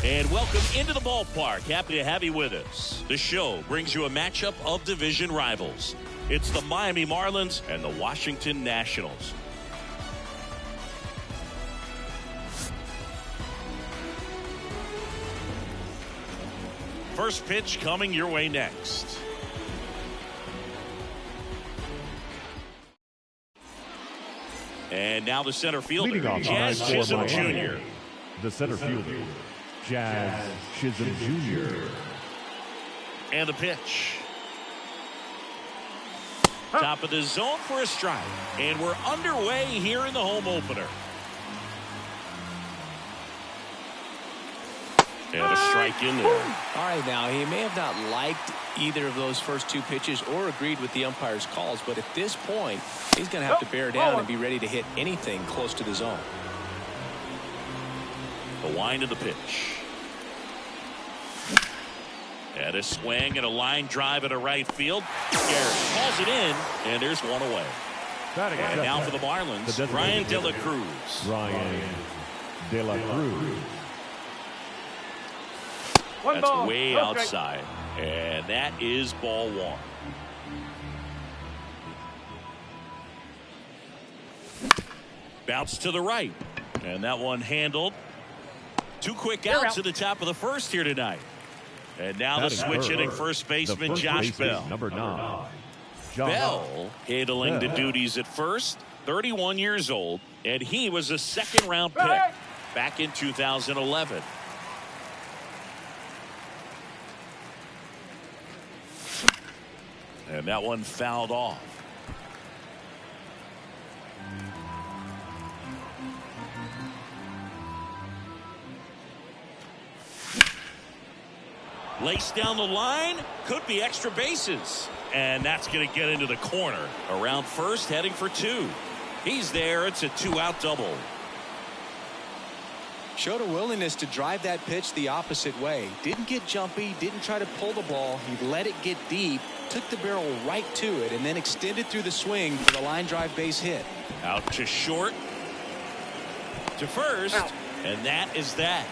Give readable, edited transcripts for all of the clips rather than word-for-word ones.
And welcome into the ballpark. Happy to have you with us. The show brings you a matchup of division rivals. It's the Miami Marlins and the Washington Nationals. First pitch coming your way next. And now the center fielder, Jazz Chisholm Jr. The center fielder, Jazz Chisholm Jr. And the pitch. Top of the zone for a strike. And we're underway here in the home opener. And a strike in there. All right, now he may have not liked either of those first two pitches or agreed with the umpire's calls, but at this point, he's going to have to bear down and be ready to hit anything close to the zone. The wind of the pitch. And a swing and a line drive into right field. Garrett calls it in, and there's one away. And now for the Marlins, Ryan De La Cruz. Ryan De La Cruz. That's way outside. And that is ball one. Bounce to the right. And that one handled. Two quick outs at the top of the first here tonight. And now the switch hitting first baseman Josh Bell. Number 9. Bell handling the duties at first. 31 years old. And he was a second-round pick back in 2011. And that one fouled off. Laced down the line, could be extra bases. And that's going to get into the corner. Around first, heading for two. He's there. It's a two-out double. Showed a willingness to drive that pitch the opposite way. Didn't get jumpy, didn't try to pull the ball. He let it get deep, took the barrel right to it, and then extended through the swing for the line drive base hit. Out to short. To first. And that is that.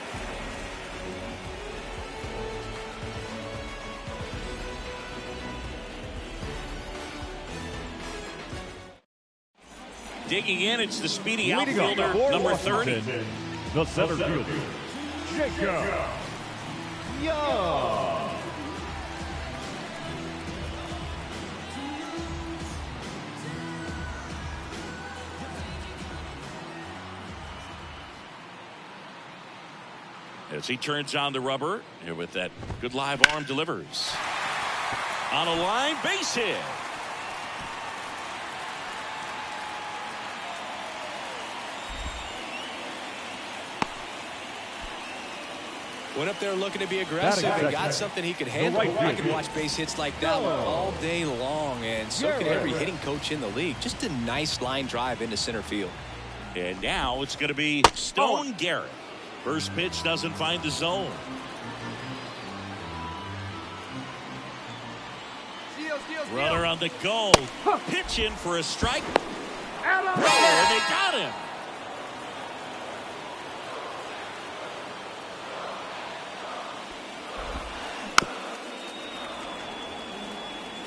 Digging in, it's the speedy outfielder, number 30. The center fielder, Jacob Young. As he turns on the rubber, here with that good live arm delivers. On a line, base hit. Went up there looking to be aggressive and got something he could handle. I could watch base hits like that one all day long, and so could every hitting coach in the league. Just a nice line drive into center field. And now it's going to be Stone Garrett. First pitch doesn't find the zone. Runner on the go. Pitch in for a strike. And they got him.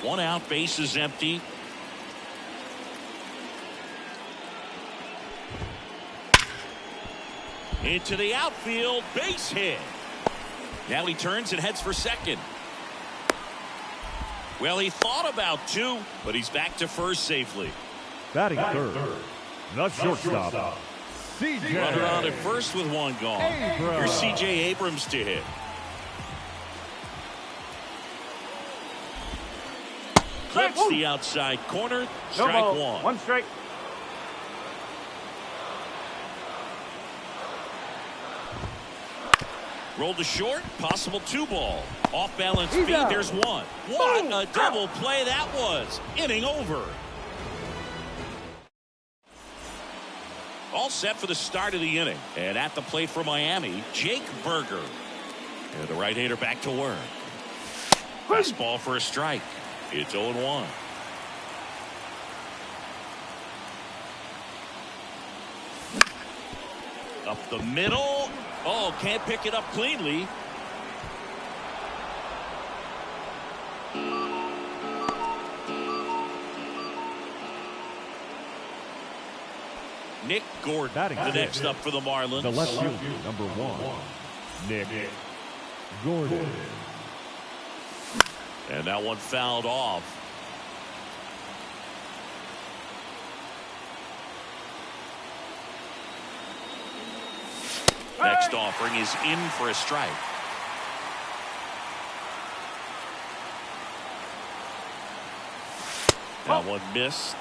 One out, base is empty. Into the outfield, base hit. Now he turns and heads for second. Well, he thought about two, but he's back to first safely. Batting third, the shortstop, C.J. Runner on at first with one gone. Here's C.J. Abrams to hit. Clips the outside corner. Strike one. One strike. Rolled to short. Possible two ball. Off balance feed. There's one. What a double play that was. Inning over. All set for the start of the inning. And at the plate for Miami, Jake Burger. And the right-hander back to work. Fastball for a strike. It's 0-1. Up the middle. Oh, can't pick it up cleanly. Nick Gordon, the next up for the Marlins. The left fielder, number 1, Nick Gordon. And that one fouled off. Next offering is in for a strike. That one missed.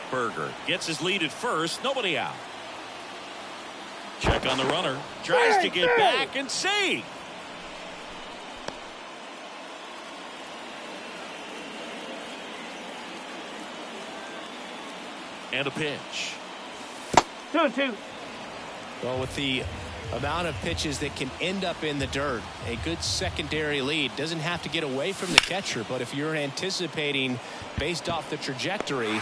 Berger gets his lead at first. Nobody out. Check on the runner. Tries to get back and see. And a pitch. 2-2. Well, with the amount of pitches that can end up in the dirt, a good secondary lead doesn't have to get away from the catcher, but if you're anticipating based off the trajectory,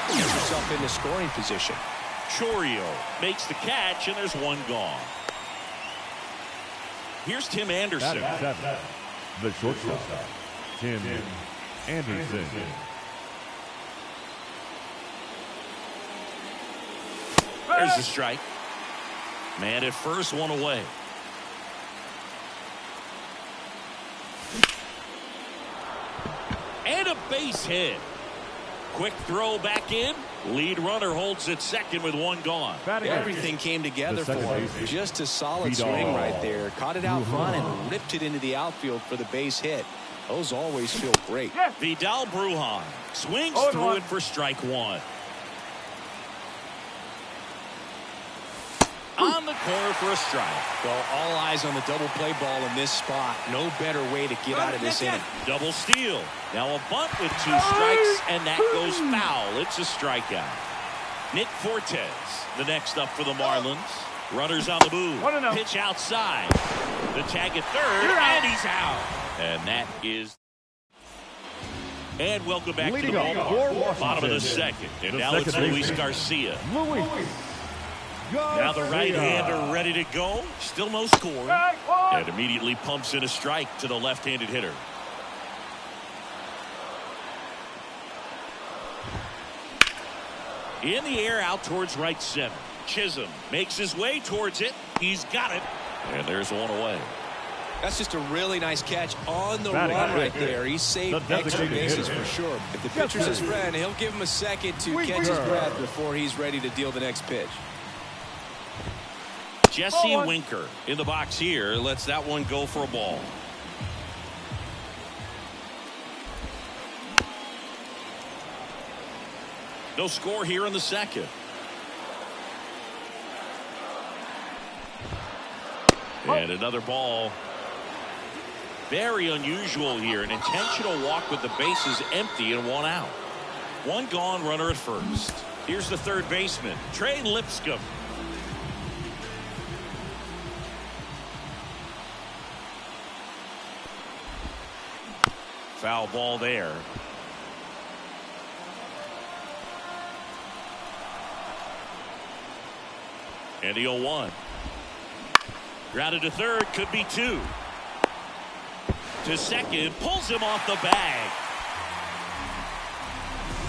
get yourself into scoring position. Chourio makes the catch, and there's one gone. Here's Tim Anderson. Batting 7, the shortstop, Tim Anderson. There's the strike. Man at first, one away. And a base hit. Quick throw back in. Lead runner holds at second with one gone. Everything came together for him. Just a solid swing right there. Caught it out front and ripped it into the outfield for the base hit. Those always feel great. Vidal Brujan swings through it for strike one. On the corner for a strike. Well, all eyes on the double play ball in this spot. No better way to get out of this inning. Double steal. Now a bunt with 2 strikes, and that goes foul. It's a strikeout. Nick Fortes, the next up for the Marlins. Runners on the move. Pitch outside. The tag at third, and he's out. And that is. And welcome back to the ballpark. Bottom of the second. And now it's Luis Garcia. Now the right-hander ready to go. Still no score. And immediately pumps in a strike to the left-handed hitter. In the air out towards right center. Chisholm makes his way towards it. He's got it. And there's one away. That's just a really nice catch on the run right there. He saved extra bases for sure. If the pitcher's his friend, he'll give him a second to catch his breath before he's ready to deal the next pitch. Jesse Winker in the box here lets that one go for a ball. No score here in the second. And another ball. Very unusual here. An intentional walk with the bases empty and one out. One gone, runner at first. Here's the third baseman, Trey Lipscomb. Foul ball there. And the 0-1. Grounded to third, could be 2. To second, pulls him off the bag.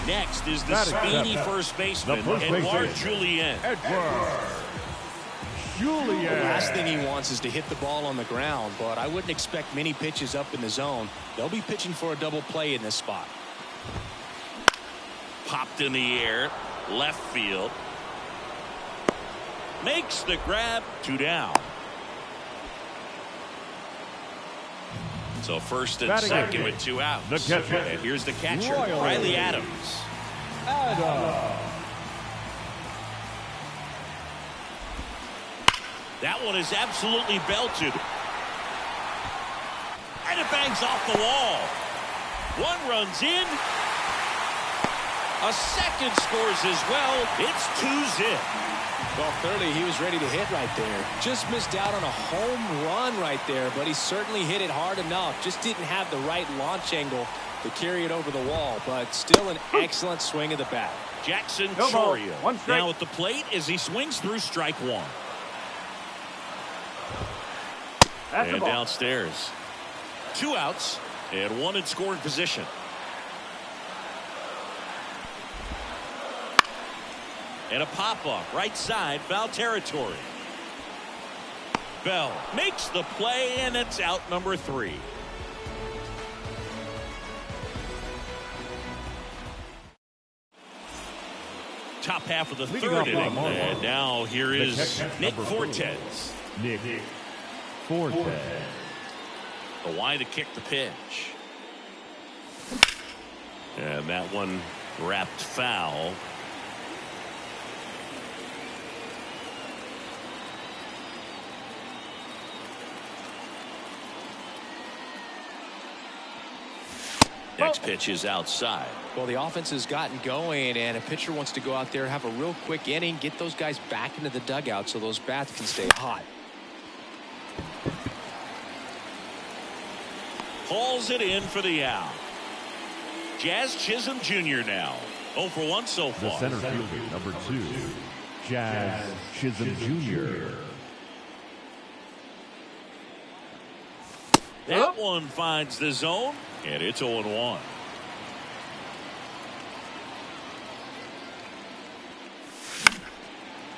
Next is the speedy first baseman, Edouard Julien. The last thing he wants is to hit the ball on the ground, but I wouldn't expect many pitches up in the zone. They'll be pitching for a double play in this spot. Popped in the air, left field. Makes the grab, 2 down. So first and second with 2 outs. And here's the catcher, Riley Adams. That one is absolutely belted. And it bangs off the wall. One runs in. A second scores as well. It's 2-zip. Well, clearly he was ready to hit right there. Just missed out on a home run right there, but he certainly hit it hard enough. Just didn't have the right launch angle to carry it over the wall, but still an excellent swing of the bat. Jackson Chourio now at the plate as he swings through strike 1. That's the And ball. downstairs. 2 outs and 1 in scoring position. And a pop-up right side, foul territory. Bell makes the play, and it's out number 3. Top half of the Leading third off inning, Marlboro. and now here is catcher, Nick number 4. Fortes. Nick Fortes. The wide to kick the pitch. And that one wrapped foul. Next pitch is outside. Well, the offense has gotten going, and a pitcher wants to go out there, have a real quick inning, get those guys back into the dugout so those bats can stay hot. Pulls it in for the out. Jazz Chisholm Jr. now 0 for 1 so The far. center fielder, number 2, Jazz Chisholm Jr. That one finds the zone, and it's 0-1.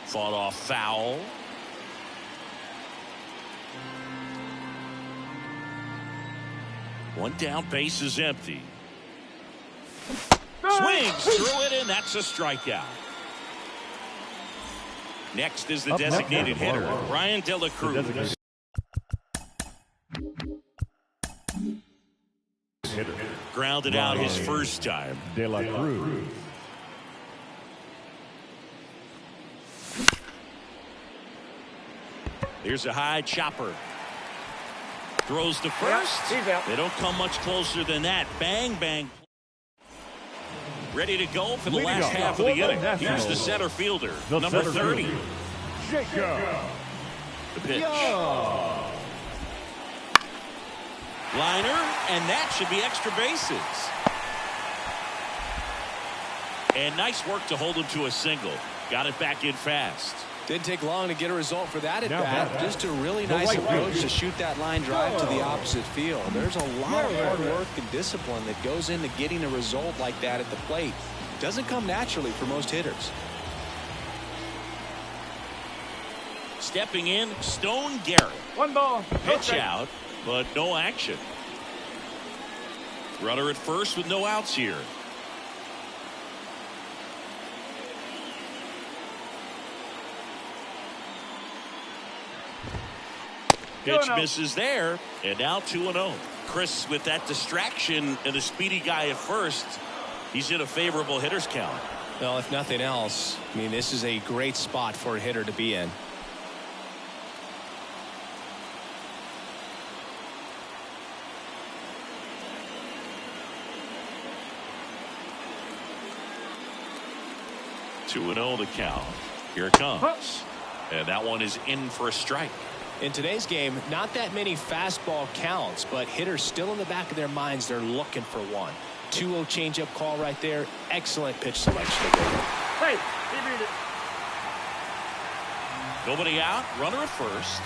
Fought off foul. One down, base is empty. Swings through it, and that's a strikeout. Next is the Up next, designated hitter, Marlboro. Brian De La The Cruz. designated hitter, Grounded out his Brian first time. De La Cruz. Here's a high chopper. Throws to first. He's out. They don't come much closer than that. Bang, bang. Ready to go for the Leading last off half of the for the inning. Here's the Nationals, center fielder, the number center 30. fielder, Jacob The pitch. Young. Liner, and that should be extra bases. And nice work to hold him to a single. Got it back in fast. Didn't take long to get a result for that at Now bat. back. Just a really The nice right approach fielder. to shoot that line drive to the opposite field. There's a lot of hard work and discipline that goes into getting a result like that at the plate. Doesn't come naturally for most hitters. Stepping in, Stone Garrett. 1 ball. No Pitch strike. out, but no action. Runner at first with no outs here. Pitch 2-0. misses there, and now 2-0. Chris, with that distraction and a speedy guy at first, he's in a favorable hitter's count. Well, if nothing else, I mean, this is a great spot for a hitter to be in. Two and 0 the count. Here it comes. And that one is in for a strike. In today's game, not that many fastball counts, but hitters still in the back of their minds, they're looking for one. 2-0 changeup call right there. Excellent pitch selection. Hey, he read it. Nobody out. Runner at first.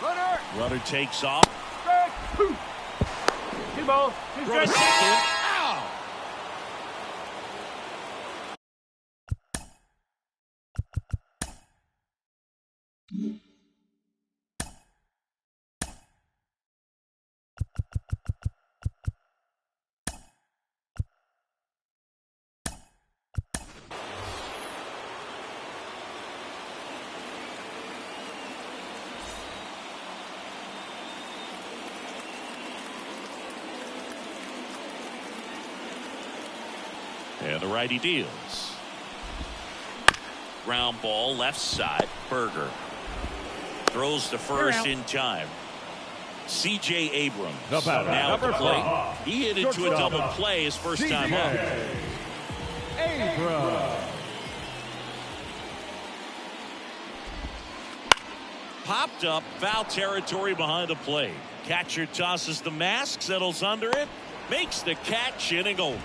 Runner. Runner takes off. Strike. 2 balls. 2 Throw to strikes. second. Ow! And the righty deals. Ground ball left side. Berger throws to first in time. C.J. Abrams The batter, now at the number plate. 5. He hit into a Shortstop. double play his first time up. Abrams. Popped up, foul territory behind the plate. Catcher tosses the mask, settles under it, makes the catch, inning over.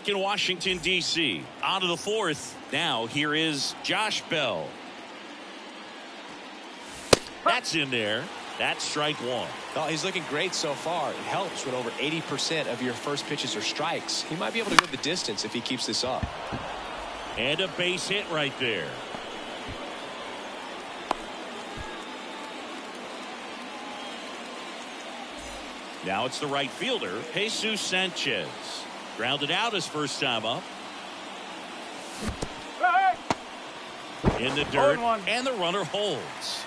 back in Washington, D.C. On to the fourth. Now here is Josh Bell. That's in there. That's strike one. Oh, he's looking great so far. It helps when over 80% of your first pitches are strikes. He might be able to go the distance if he keeps this up. And a base hit right there. Now it's the right fielder, Jesus Sanchez. Grounded out his first time up. In the dirt, and the runner holds.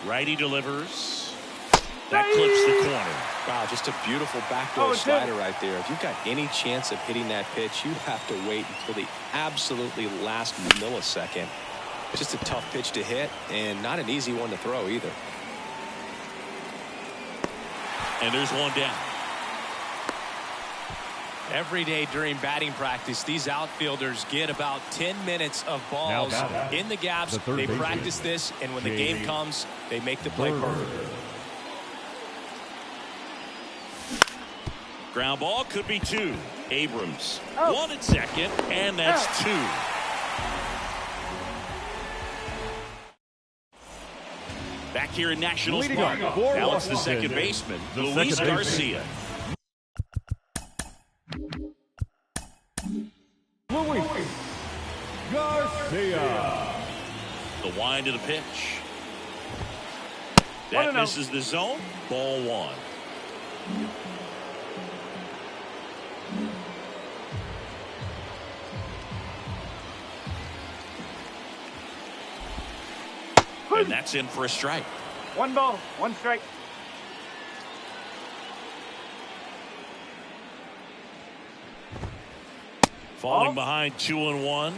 Righty delivers. That clips the corner. Wow, just a beautiful backdoor slider right there. If you've got any chance of hitting that pitch, you have to wait until the absolutely last millisecond. It's just a tough pitch to hit, and not an easy one to throw either. And there's one down. Every day during batting practice, these outfielders get about 10 minutes of balls in the gaps. They practice this, and when the game comes, they make the play perfect. Ground ball could be two. Abrams. One at second, and that's two. Back here in Nationals Park. Now it's the second baseman, Luis Garcia. Luis Garcia. The wind of the pitch. That misses the zone. Ball one. And that's in for a strike. 1 ball, 1 strike. Falling behind 2-1.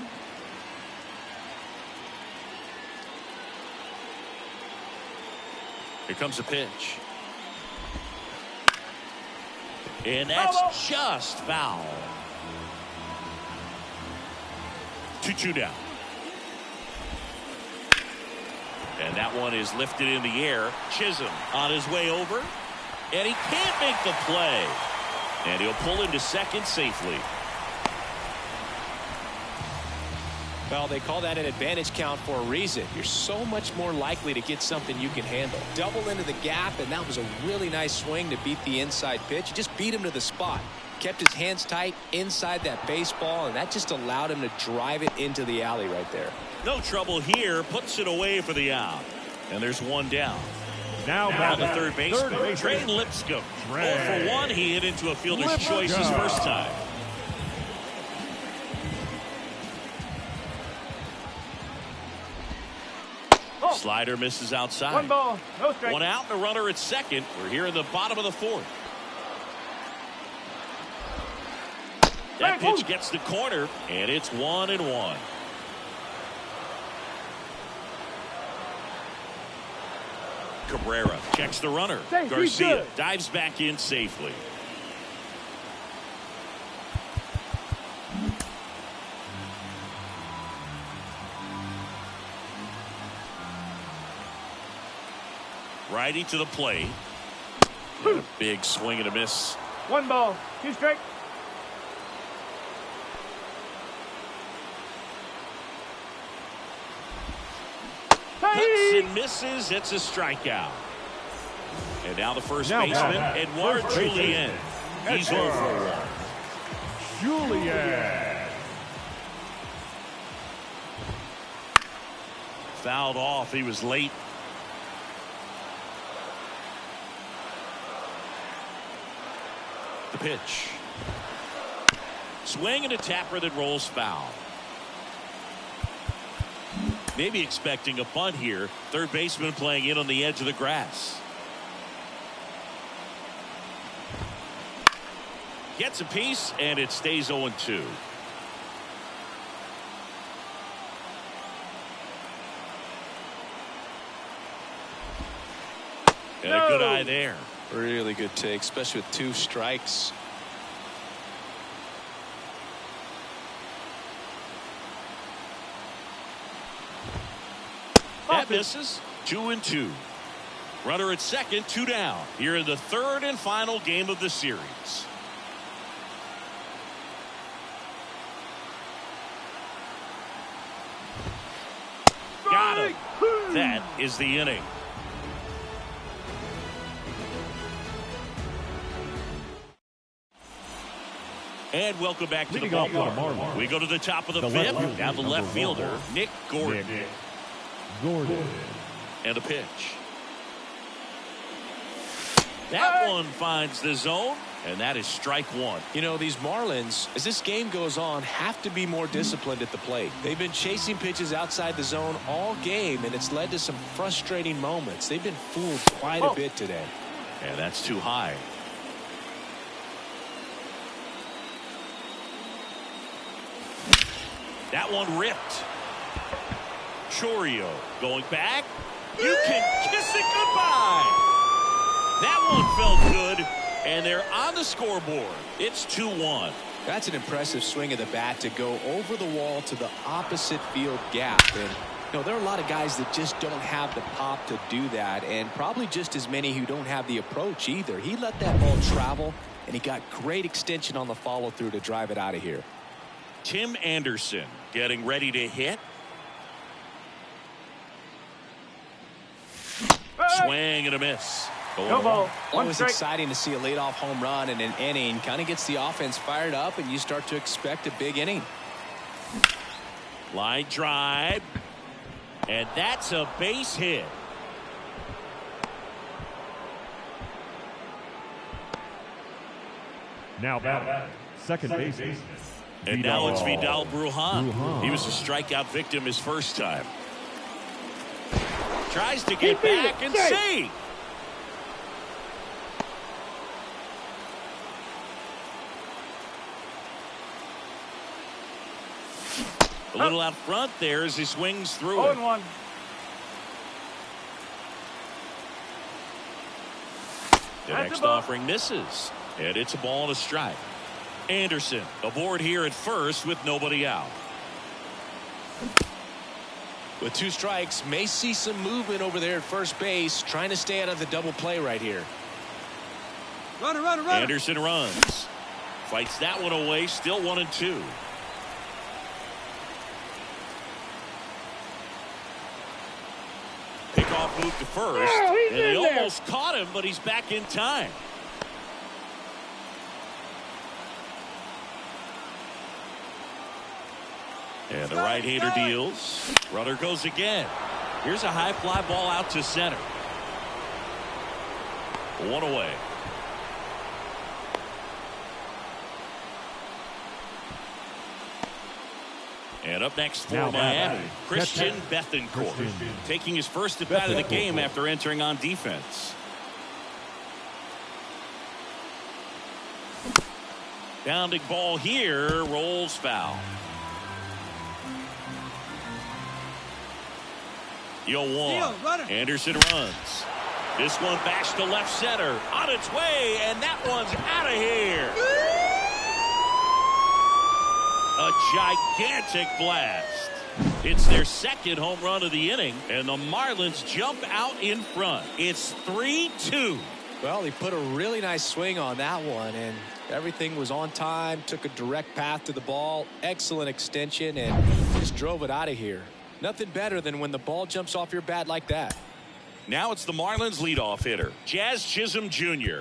Here comes a pitch. And that's just foul. 2-2 down. And that one is lifted in the air. Chisholm on his way over. And he can't make the play. And he'll pull into second safely. Well, they call that an advantage count for a reason. You're so much more likely to get something you can handle. Double into the gap, and that was a really nice swing to beat the inside pitch. You just beat him to the spot. Kept his hands tight inside that baseball, and that just allowed him to drive it into the alley right there. No trouble here. Puts it away for the out. And there's one down. Now the third baseman, Trey Lipscomb. 0 for 1. He hit into a fielder's choice his first time. Slider misses outside. 1 ball, no strike. 1 out, and a runner at second. We're here in the bottom of the fourth. That pitch gets the corner, and it's 1-1. Cabrera checks the runner. Garcia dives back in safely. Righty to the plate. And a big swing and a miss. 1 ball, 2 strike. Hits and misses. It's a strikeout. And now the first baseman, Edouard Julien. He's 0 for 1. Julien. Fouled off. He was late. The pitch. Swing and a tapper that rolls foul. Maybe expecting a bunt here. Third baseman playing in on the edge of the grass. Gets a piece, and it stays 0-2. And a good eye there. Really good take, especially with 2 strikes. That misses. 2-2. Runner at second, 2 down. Here in the third and final game of the series. Got him. That is the inning. And welcome back to the ballpark. We go to the top of the fifth. Now the left fielder, Nick Gordon. And a pitch. That one finds the zone, and that is strike one. You know, these Marlins, as this game goes on, have to be more disciplined at the plate. They've been chasing pitches outside the zone all game, and it's led to some frustrating moments. They've been fooled quite a bit today. And that's too high. That one ripped. Chourio going back. You can kiss it goodbye. That one felt good, and they're on the scoreboard. It's 2-1. That's an impressive swing of the bat to go over the wall to the opposite field gap. And you know, there are a lot of guys that just don't have the pop to do that, and probably just as many who don't have the approach either. He let that ball travel, and he got great extension on the follow-through to drive it out of here. Tim Anderson getting ready to hit. Swing and a miss. No ball. Always exciting to see a leadoff home run in an inning. Kind of gets the offense fired up, and you start to expect a big inning. Line drive. And that's a base hit. Now batting, second baseman. And now it's Vidal Brujan. He was a strikeout victim his first time. Tries to get back and see. A little out front there as he swings through it. 0-1. The next offering misses. And it's a ball and a strike. Anderson aboard here at first with nobody out. With 2 strikes, may see some movement over there at first base, trying to stay out of the double play right here. Runner. Anderson runs. Fights that one away, still 1-2. Pickoff move to first. And they almost caught him, but he's back in time. And the right-hander deals. Runner goes again. Here's a high fly ball out to center. 1 away. And up next for Miami, Christian Bethancourt. Taking his first at bat of the game after entering on defense. Bounding ball here, rolls foul. 0-1. Anderson runs. This one backs to left center. On its way, and that one's out of here. A gigantic blast. It's their second home run of the inning, and the Marlins jump out in front. It's 3-2. Well, he put a really nice swing on that one, and everything was on time, took a direct path to the ball, excellent extension, and just drove it out of here. Nothing better than when the ball jumps off your bat like that. Now it's the Marlins leadoff hitter, Jazz Chisholm Jr.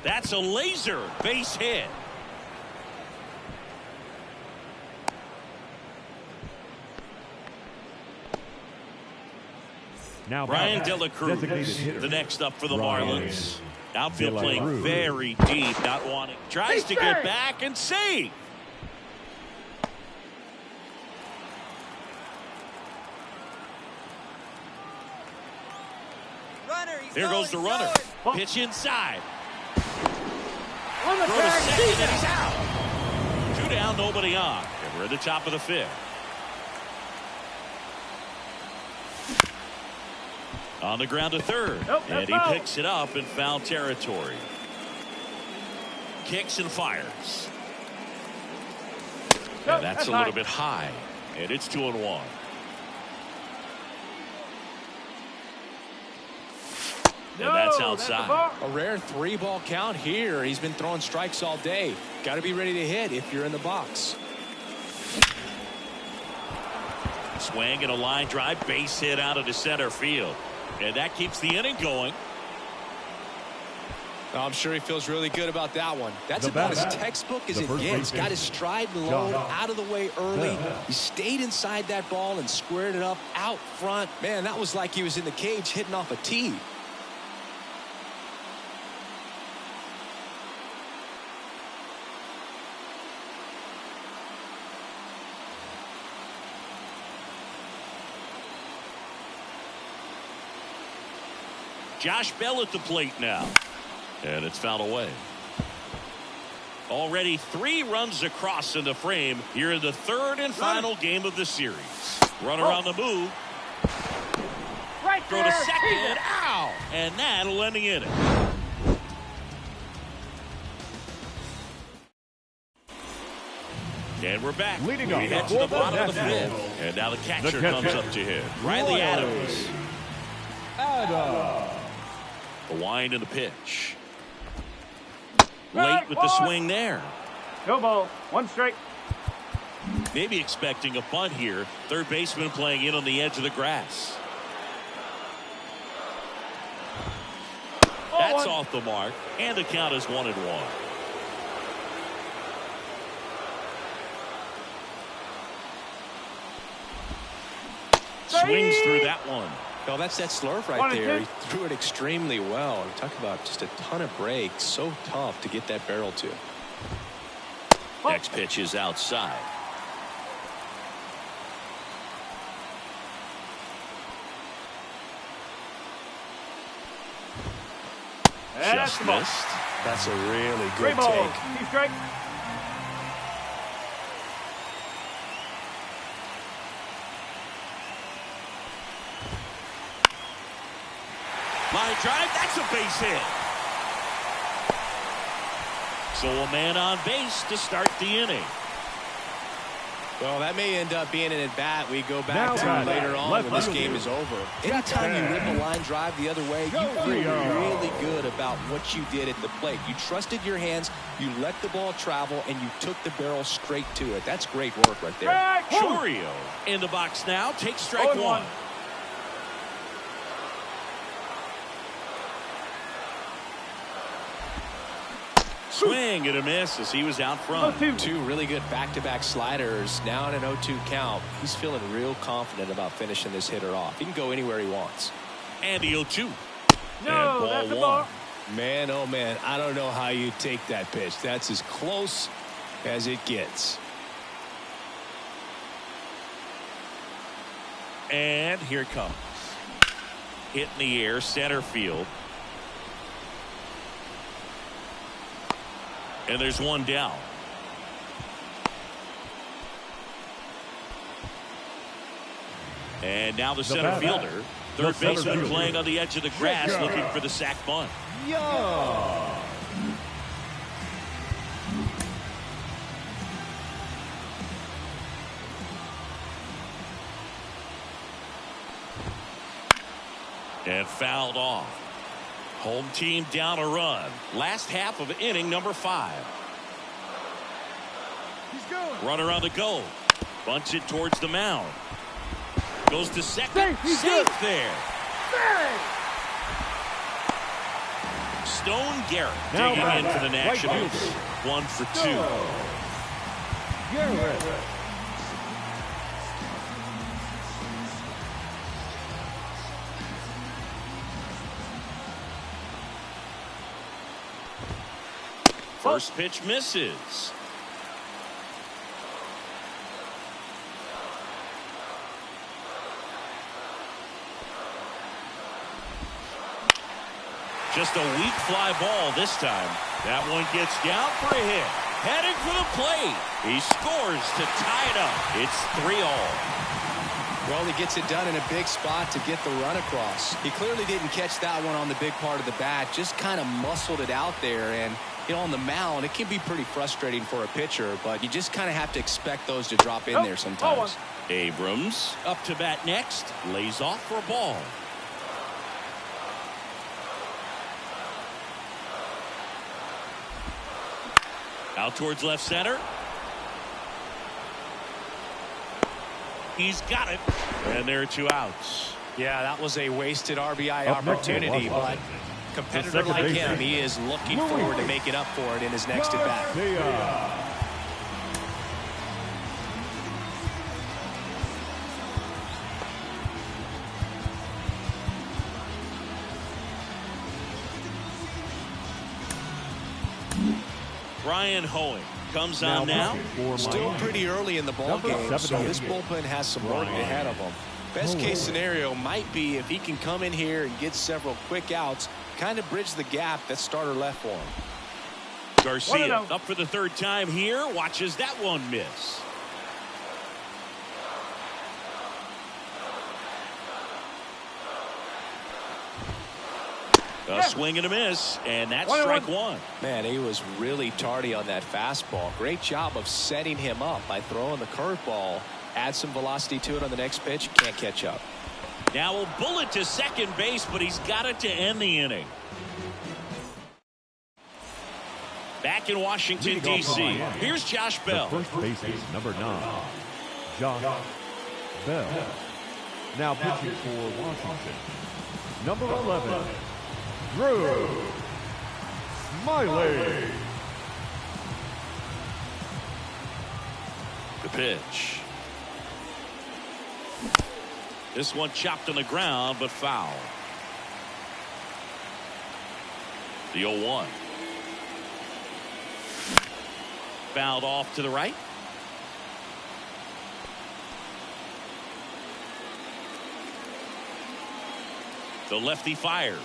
That's a laser base hit. Now Ryan batting, De La Cruz, designated hitter. the next up for the Ryan Marlins. Outfield De La playing Cruz. very deep, not wanting. Tries to get back and save. There goes the runner. Pitch inside. On the Throw to track, second, and he's out. 2 down, nobody on. And we're at the top of the 5th. On the ground to third. Nope, And he that's foul. picks it up in foul territory. Kicks and fires. Nope, And that's a high. little bit high. And it's 2-1. And that's outside. A rare 3-ball count here. He's been throwing strikes all day. Got to be ready to hit if you're in the box. Swing and a line drive, base hit out of the center field. And that keeps the inning going. I'm sure he feels really good about that one. That's The about as batter. textbook as The it first gets. baseman. Got his stride and load John. out of the way early. Yeah. He stayed inside that ball and squared it up out front. Man, that was like he was in the cage hitting off a tee. Josh Bell at the plate now. And it's fouled away. Already 3 runs across in the frame here in the 3rd and final game of the series. Runner on the move. Right Throw to second. Ow! And that'll end the inning. And we're back. Leading We off head the to the fourth bottom of the inning. 5th. And now the catcher The catcher. comes up to hit. Riley Adams. The wind and the pitch. Late with the swing there. No ball. 1 strike. Maybe expecting a bunt here. Third baseman playing in on the edge of the grass. That's off the mark. And the count is 1-1. Swings through that one. Well, that's that slurve right 1 and there. 2. He threw it extremely well. Talk about just a ton of breaks. So tough to get that barrel to. Next pitch is outside. That's Just the ball. missed. That's a really good 3 balls. take. 2 strike. Line drive, that's a base hit. So a man on base to start the inning. Well, that may end up being an at-bat we go back Now to batting, later on left when this fielder. game is over. Anytime you rip a line drive the other way, you feel really good about what you did at the plate. You trusted your hands, you let the ball travel, and you took the barrel straight to it. That's great work right there. Chourio in the box now. Takes strike 0-1. one. Swing and a miss as he was out front. 0-2. 2 really good back-to-back sliders. Now in an 0-2 count. He's feeling real confident about finishing this hitter off. He can go anywhere he wants. And the 0-2. No, And that's a ball ball. 1. Man, oh man, I don't know how you take that pitch. That's as close as it gets. And here it comes. Hit in the air, center field. And there's one down. And now the center batter. fielder. The Third center baseman fielder. playing on the edge of the grass Jacob. looking for the sac bunt. And fouled off. Home team down a run. Last half of inning number 5. Runner on the go. Bunts it towards the mound. Goes to second. Safe there. Stone Garrett Now digging in batting, for the right Nationals. fielder. 1 for 2. First pitch misses. Just a weak fly ball this time. That one gets down for a hit. Heading for the plate. He scores to tie it up. It's 3-all. Well, he gets it done in a big spot to get the run across. He clearly didn't catch that one on the big part of the bat. Just kind of muscled it out there. And, you know, on the mound, it can be pretty frustrating for a pitcher. But you just kind of have to expect those to drop in there sometimes. Abrams up to bat next. Lays off for a ball. Out towards left center. He's got it. And there are 2 outs. Yeah, that was a wasted RBI opportunity, but competitor like him, he is looking forward to making up for it in his next at-bat. Brian Hoeing comes on now. Still pretty early in the ball game, so this bullpen has some work ahead of him. Best case scenario might be if he can come in here and get several quick outs, kind of bridge the gap that starter left for him. Garcia up for the 3rd time here. Watches that one miss. A swing and a miss, and that's strike 1. Man, he was really tardy on that fastball. Great job of setting him up by throwing the curveball. Add some velocity to it on the next pitch. Can't catch up. Now a bullet to second base, but he's got it to end the inning. Back in Washington, D.C., here's Josh Bell. The first baseman, number 9, Josh Bell. Now pitching for Washington, number 11, Drew Smyly. The pitch. This one chopped on the ground, but foul. The 0-1. Fouled off to the right. The lefty fires.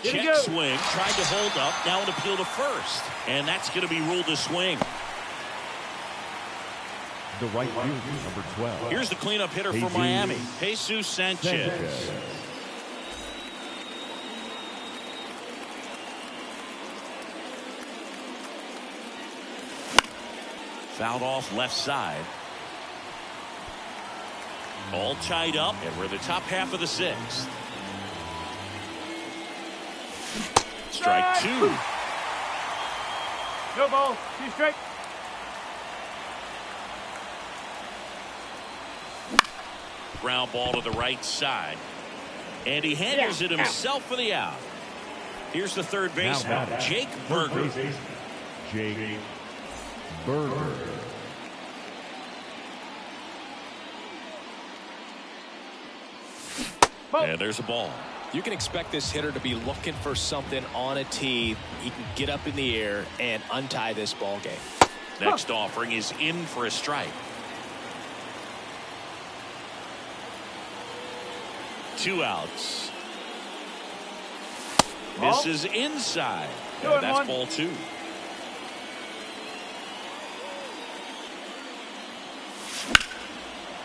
Check swing, tried to hold up, now an appeal to first, and that's going to be ruled a swing. The right fielder, number 12. Here's the cleanup hitter for Miami, Jesus Sanchez. Fouled off left side. All tied up, and we're in the top half of the 6th. Strike 2. No ball. 2 strike. Ground ball to the right side. And he handles it himself for the out. Here's the third baseman, Jake Burger. Jake Burger. And there's a ball. You can expect this hitter to be looking for something on a tee. He can get up in the air and untie this ball game. Next offering is in for a strike. 2 outs. This is inside. And that's ball 2.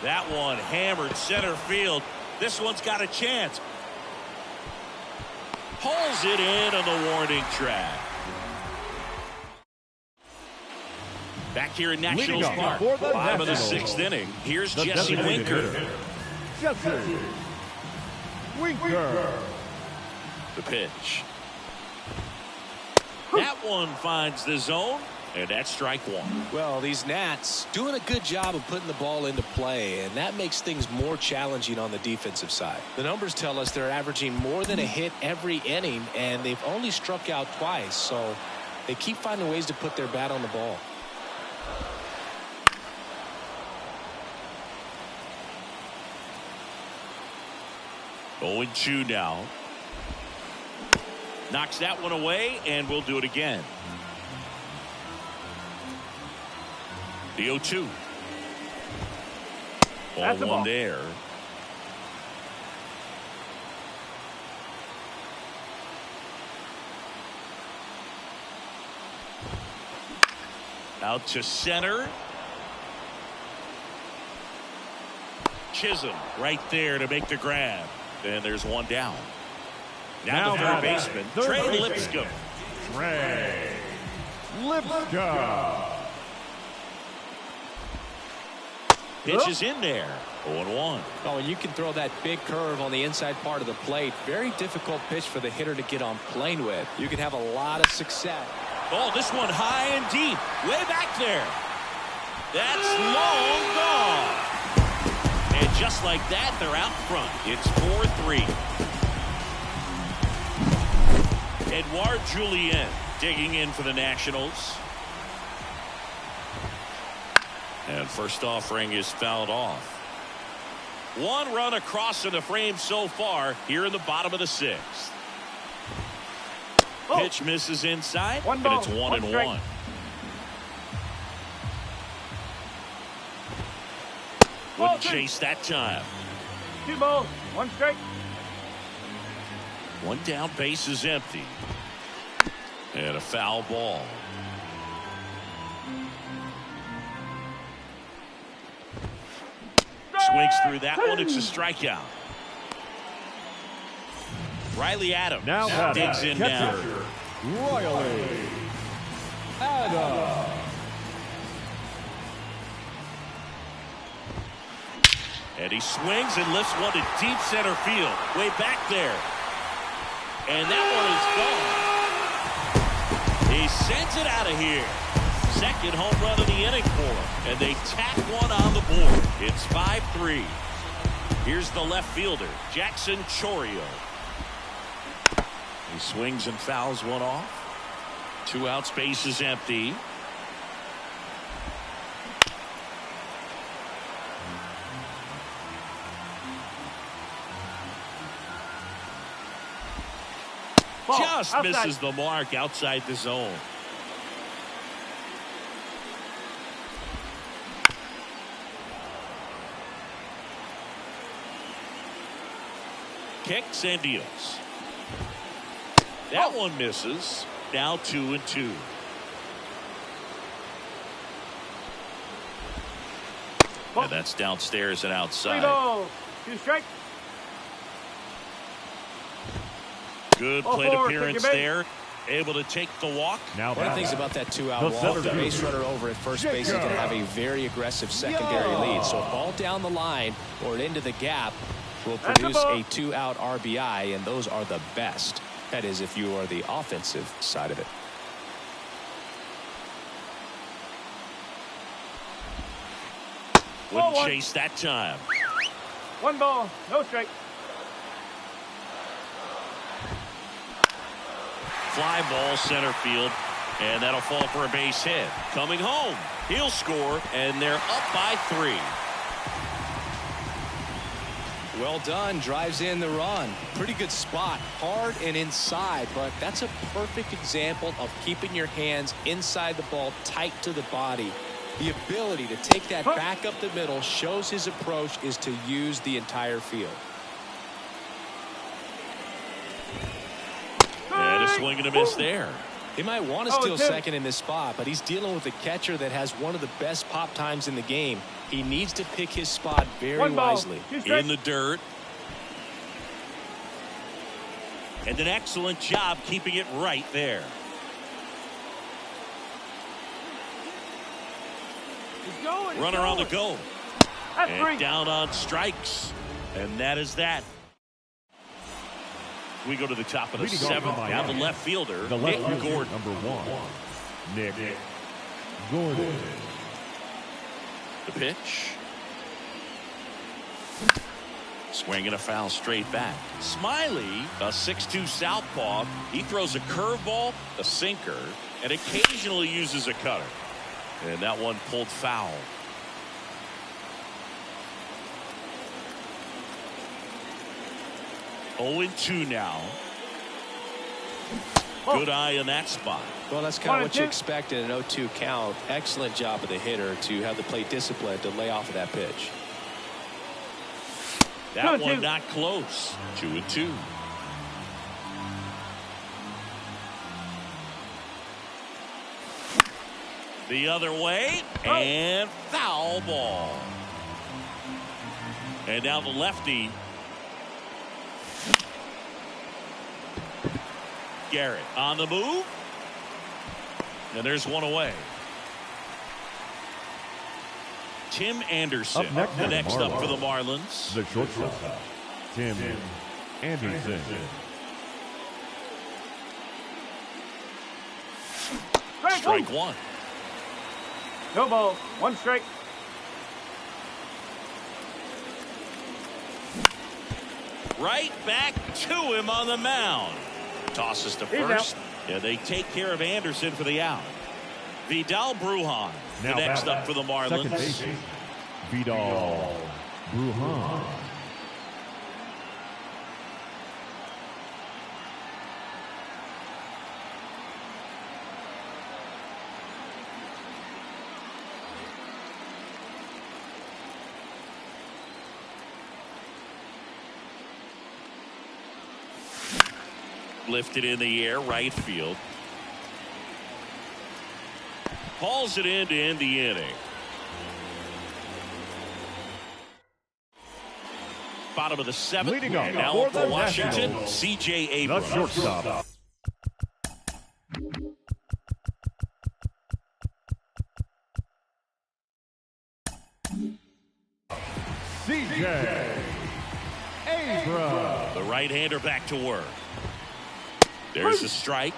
That one hammered center field. This one's got a chance. Pulls it in on the warning track. Back here in Nationals Park, bottom of the 6th inning. Here's Jesse Winker. Jesse Winker. The pitch. That one finds the zone, and that's strike 1. Well, these Nats doing a good job of putting the ball into play, and that makes things more challenging on the defensive side. The numbers tell us they're averaging more than a hit every inning, and they've only struck out twice, so they keep finding ways to put their bat on the ball. Oh, 0-2 now. Knocks that one away, and we'll do it again. The 0-2. That's a Ball ball. 1 there. Out to center. Chisholm right there to make the grab. And there's one down. Now the third baseman, Trey Lipscomb. Trey Lipscomb. Pitch is in there. 0-1. Oh, and you can throw that big curve on the inside part of the plate. Very difficult pitch for the hitter to get on plane with. You can have a lot of success. Oh, this one high and deep. Way back there. That's long gone. And just like that, they're out front. It's 4-3. Edouard Julien digging in for the Nationals. And first offering is fouled off. 1 run across in the frame so far here in the bottom of the 6th. Oh. Pitch misses inside, One and ball, it's 1-1. strike. 1. Ball Wouldn't 2. chase that time. 2 balls, 1 strike. 1 down, base is empty. And a foul ball. Swings through that one. It's a strikeout. Riley Adams Now digs in now. catcher, Riley Adams. And he swings and lifts one to deep center field. Way back there. And that one is gone. He sends it out of here. Second home run of the inning for him. And they tack one on the board. It's 5-3. Here's the left fielder, Jackson Chourio. He swings and fouls one off. 2 out, space is empty. Ball, Just outside. misses the mark outside the zone. Kicks and deals. That one misses. Now 2-2. And that's downstairs and 3 outside. balls, 2 strikes. Good Ball plate 4, appearance take your base. there. Able to take the walk. Now One of the batting, things about that 2-out the walk, center the base fielder, runner over at first base is going to have a very aggressive secondary lead. So a ball down the line or into the gap will That's a produce ball. a 2-out RBI, and those are the best. That is, if you are the offensive side of it. Wouldn't Ball 1. chase that time. 1 ball, no strike. Fly ball center field, and that'll fall for a base hit. Coming home, he'll score, and they're up by 3. Well done. Drives in the run. Pretty good spot. Hard and inside, but that's a perfect example of keeping your hands inside the ball, tight to the body. The ability to take that back up the middle shows his approach is to use the entire field. And a swing and a miss there. He might want to Oh, steal dude. second in this spot, but he's dealing with a catcher that has one of the best pop times in the game. He needs to pick his spot very 1 ball, wisely. 2 strikes. In the dirt. And an excellent job keeping it right there. He's going. Runner on the go. That's And 3. down on strikes. And that is that. We go to the top of the Leading off 7th. for Now the Miami. left fielder, the left Nick fielder, Gordon. number 1, Nick Gordon. The pitch. Swing and a foul straight back. Smiley, a 6'2 southpaw. He throws a curveball, a sinker, and occasionally uses a cutter. And that one pulled foul. Oh, 0-2 now. Good eye in that spot. Well, that's kind of what you 1-2. expect in an 0-2 count. Excellent job of the hitter to have the plate discipline to lay off of that pitch. That 2-2. one not close. 2-2. The other way, and foul ball. And now the lefty, Garrett, on the move. And there's one away. Tim Anderson, Up the next next up for the Marlins. The shortstop, Tim Anderson. Strike one. No balls. 1 strike. Right back to him on the mound. Tosses to He's first. out. Yeah, they take care of Anderson for the out. Vidal Brujan, the Now next back, up for the second Marlins. baseman, Vidal Brujan. Lifted in the air, right field. Hauls it in to end the inning. Bottom of the seventh. Leading off And now for for the Washington, Nationals, C.J. The Abrams. shortstop, C.J. Abrams. The right-hander back to work. There's a strike.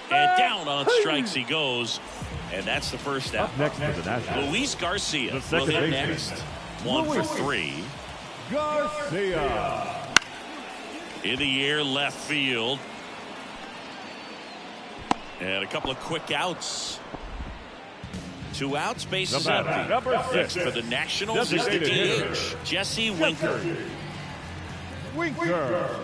And down on strikes he goes. And that's the first out. Up next for the Nationals, Luis Garcia The will second hit baseman. next. 1 for Luis 3. Garcia. In the air, left field. And a couple of quick outs. 2 outs, bases The batter, empty. number Next 6, for the Nationals is the designated DH, hitter, Jesse Winker. Winker.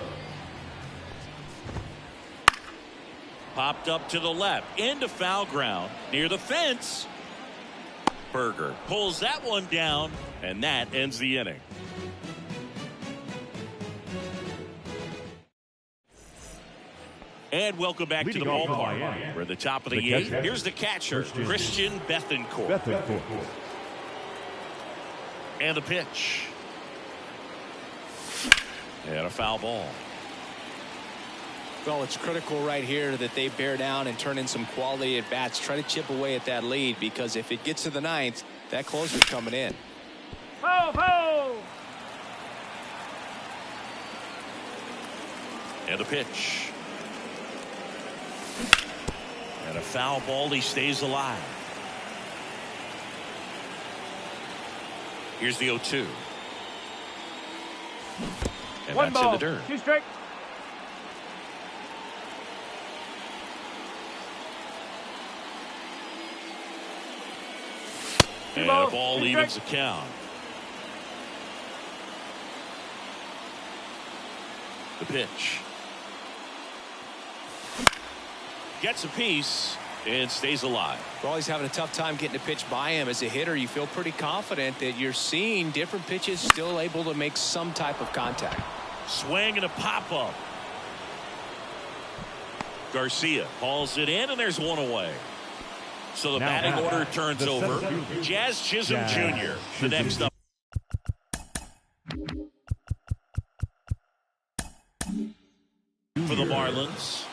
Popped up to the left, into foul ground, near the fence. Berger pulls that one down, and that ends the inning. And welcome back to the Leading off for ballpark. Miami. We're at the top of the The 8th. catcher, Here's the catcher, Christian Bethancourt. Bethancourt. And the pitch. And a foul ball. Well, it's critical right here that they bear down and turn in some quality at bats. Try to chip away at that lead, because if it gets to the 9th, that closer's coming in. Ho! And the pitch. And a foul ball. He stays alive. Here's the 0-2. And 1 that's ball. in the dirt. 2 strike. And balls, a ball 2 evens the strikes. count. The pitch. Gets a piece and stays alive. Well, he's having a tough time getting a pitch by him. As a hitter, you feel pretty confident that you're seeing different pitches still able to make some type of contact. Swing and a pop-up. Garcia hauls it in, and there's one away. So the Now batting back, order turns the over. center fielder, Jazz Chisholm Jazz Jr., the Chisholm next up. For the Marlins.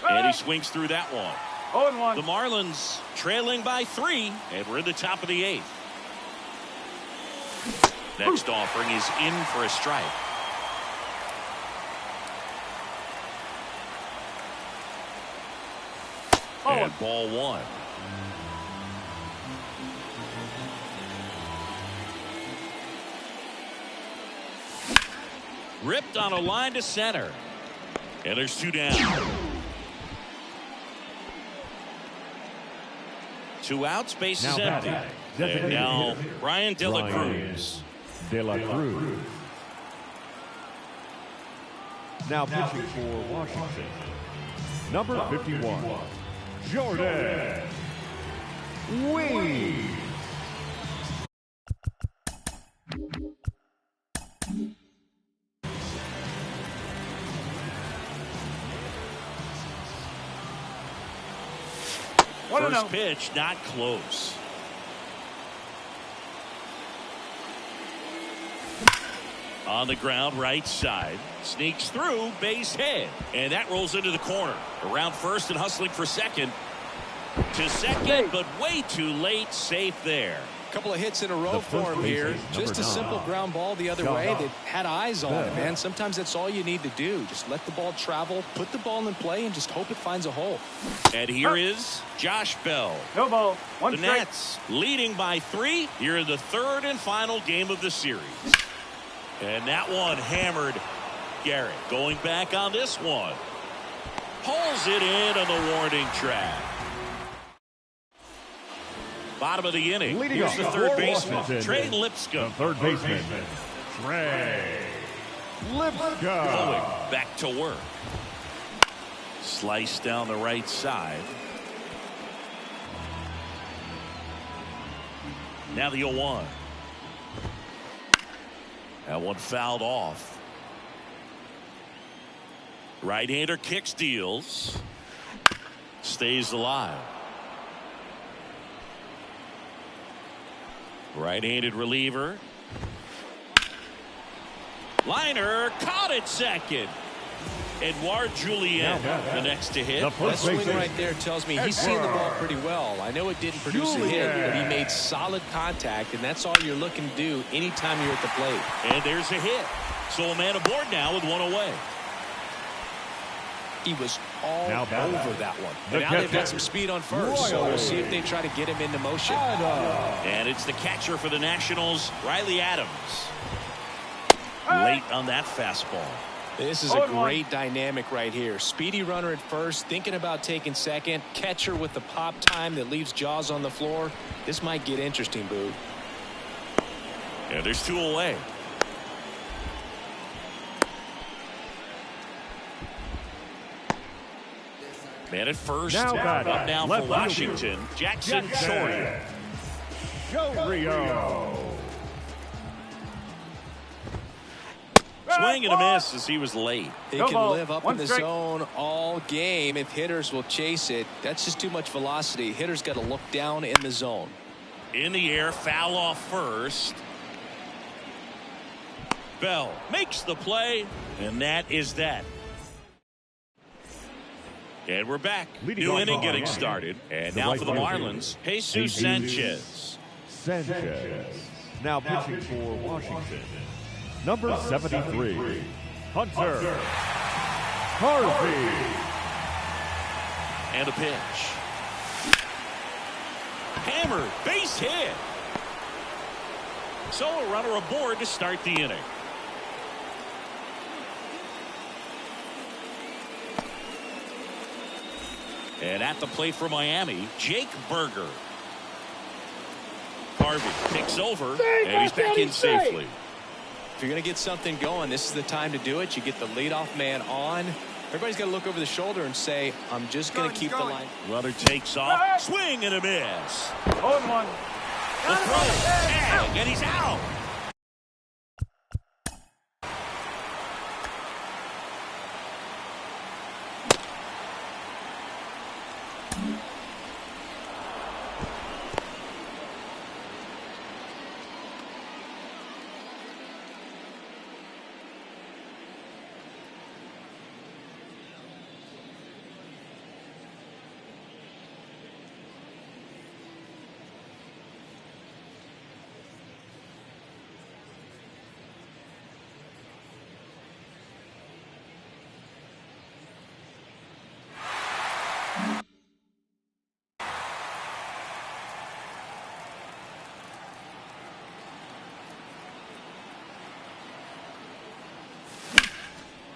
And he swings through that one. 0-1. The Marlins trailing by 3, and we're in the top of the 8th. Next offering is in for a strike. And ball 1. Ripped on a line to center. And there's 2 down. 2 outs, base is empty. And now Brian De La Cruz. De La Cruz. Now pitching for Washington, number 51, Jordan Wing. First pitch, not close. On the ground, right side. Sneaks through, base hit. And that rolls into the corner. Around first and hustling for second. To second, but way too late. Safe there. Couple of hits in a row for him here. Just a simple ground ball the other way that had eyes on it, man. Sometimes that's all you need to do. Just let the ball travel, put the ball in play, and just hope it finds a hole. And here is Josh Bell. No ball. One the strike. Nats leading by 3 here in the 3rd and final game of the series. And that one hammered. Garrett going back on this one. Pulls it in on the warning track. Bottom of the inning. Leading Here's the off third for baseman, Washington, Trey Lipscomb. the third baseman, Trey Lipscomb. Going back to work. Slice down the right side. Now the 0-1. That one fouled off. Right-hander kicks, deals. Stays alive. Right-handed reliever. Liner caught at second. Edouard Julien, the next to hit. That swing right there tells me he's seeing the ball pretty well. I know it didn't produce a hit, but he made solid contact, and that's all you're looking to do anytime you're at the plate. And there's a hit. So a man aboard now with 1 away. He was all over that one. The And now they've got some speed on first, so we'll see if they try to get him into motion. And it's the catcher for the Nationals, Riley Adams. Late on that fastball. This is a great dynamic right here. Speedy runner at first, thinking about taking second. Catcher with the pop time that leaves Jaws on the floor. This might get interesting, Boo. Yeah, there's 2 away. Man at first. Now Up now for left Washington, Jackson Chourio. Chourio. Swing and a miss as he was late. He can live up in the zone all game if hitters will chase it. That's just too much velocity. Hitters got to look down in the zone. In the air, foul off first. Bell makes the play, and that is that. And we're back. New inning getting started. And now for the Marlins, Jesus Sanchez. Now pitching for Washington, number 73, Hunter Harvey. And a pitch. Hammered, base hit. So a runner aboard to start the inning. And at the plate for Miami, Jake Burger. Harvey takes over, and he's back in safely. If you're going to get something going, this is the time to do it. You get the leadoff man on. Everybody's got to look over the shoulder and say, I'm just going to keep the line. Runner takes off, swing and a miss. 0-1. The throw, tag, and he's out.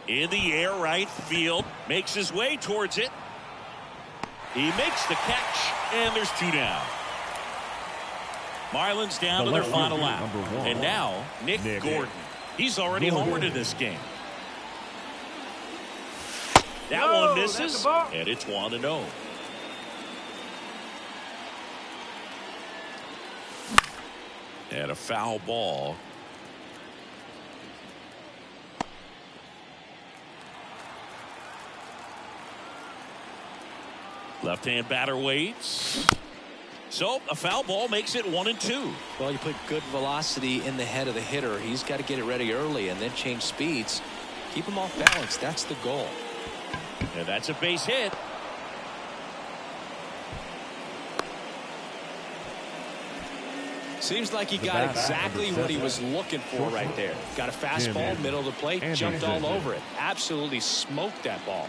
In the air, right field. Makes his way towards it. He makes the catch, and there's 2 down. Marlins down to their final out. And now, Nick Gordon. He's already homered in this game. That one misses, and it's 1-0. And a foul ball. Left-hand batter waits. So a foul ball makes it 1-2. Well, you put good velocity in the head of the hitter. He's got to get it ready early and then change speeds. Keep him off balance. That's the goal. And that's a base hit. Seems like he got exactly what he was looking for right there. Got a fastball, middle of the plate, jumped all over it. Absolutely smoked that ball.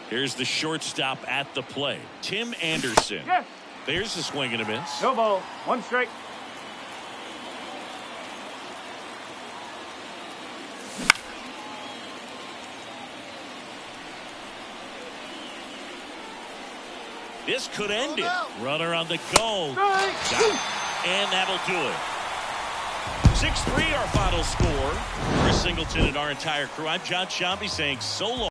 Here's the shortstop at the plate, Tim Anderson. Yes. There's a swing and a miss. No ball. 1 strike. This could end it. Runner on the go. Strike. And that'll do it. 6-3 our final score. For Singleton and our entire crew, I'm John Shambi saying so long.